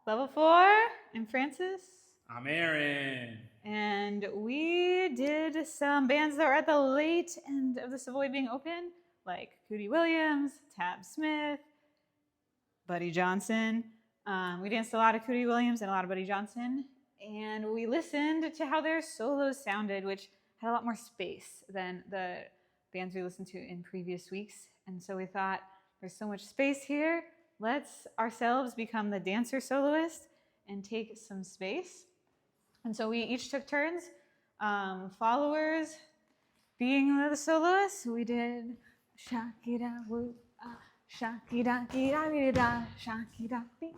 Level 4, I'm Francis. I'm Aaron. And we did some bands that were at the late end of the Savoy being open, like Cootie Williams, Tab Smith, Buddy Johnson. We danced a lot of Cootie Williams and a lot of Buddy Johnson. And we listened to how their solos sounded, which had a lot more space than the bands we listened to in previous weeks. And so we thought, there's so much space here. Let's ourselves become the dancer soloist and take some space. And so we each took turns, followers being the soloists. We did shakira woo, shakira kira da, shakira bi,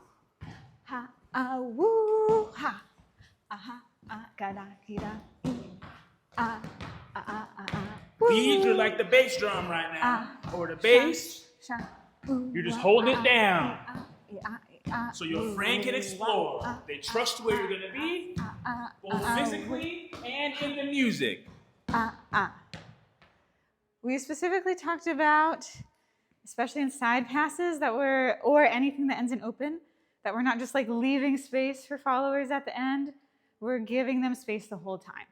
ha woo ha, aha kada kira These are like the bass drum right now, or the bass. You're just holding it down so your friend can explore. They trust where you're going to be, both physically and in the music. We specifically talked about, especially in side passes or anything that ends in open, that we're not just like leaving space for followers at the end. We're giving them space the whole time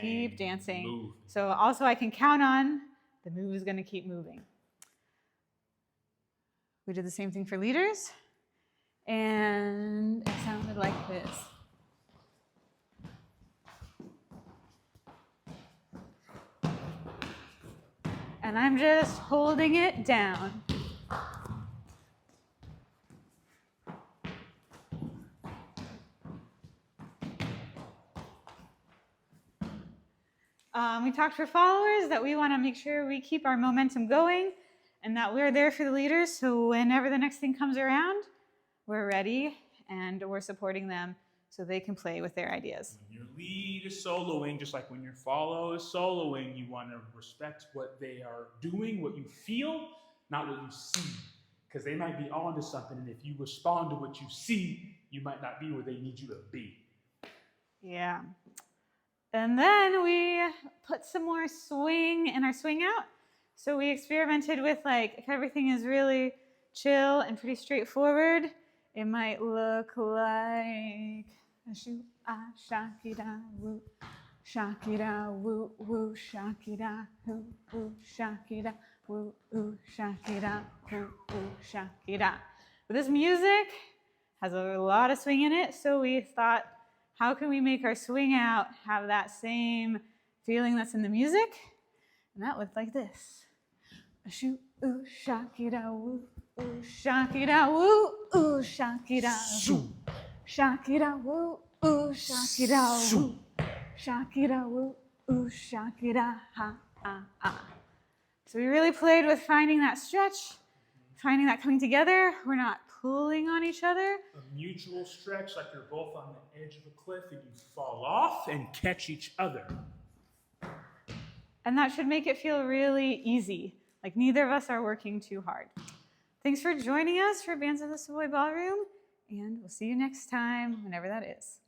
keep dancing. Move. So also I can count on the move is going to keep moving. We did the same thing for leaders, and it sounded like this. And I'm just holding it down. We talked for followers that we want to make sure we keep our momentum going and that we're there for the leaders, so whenever the next thing comes around, we're ready and we're supporting them so they can play with their ideas. When your lead is soloing, just like when your follow is soloing, you want to respect what they are doing, what you feel, not what you see, because they might be onto something, and if you respond to what you see, you might not be where they need you to be. Yeah. And then we put some more swing in our swing out. So we experimented with, like, if everything is really chill and pretty straightforward, it might look like shakira woo, shakira woo woo, shakira woo woo, shakira woo woo, shakira woo woo, shakira. But this music has a lot of swing in it, so we thought, how can we make our swing out have that same feeling that's in the music? And that looked like this. Shoo, ooh, shakira, woo, ooh, shakira, woo, ooh, shakira, woo, shakira, woo, ooh, shakira, woo, shakira, woo, ooh, shakira, ha, So we really played with finding that stretch, finding that coming together. We're not pulling on each other. A mutual stretch, like you're both on the edge of a cliff and you fall off and catch each other. And that should make it feel really easy, like neither of us are working too hard. Thanks for joining us for Bands of the Savoy Ballroom, and we'll see you next time, whenever that is.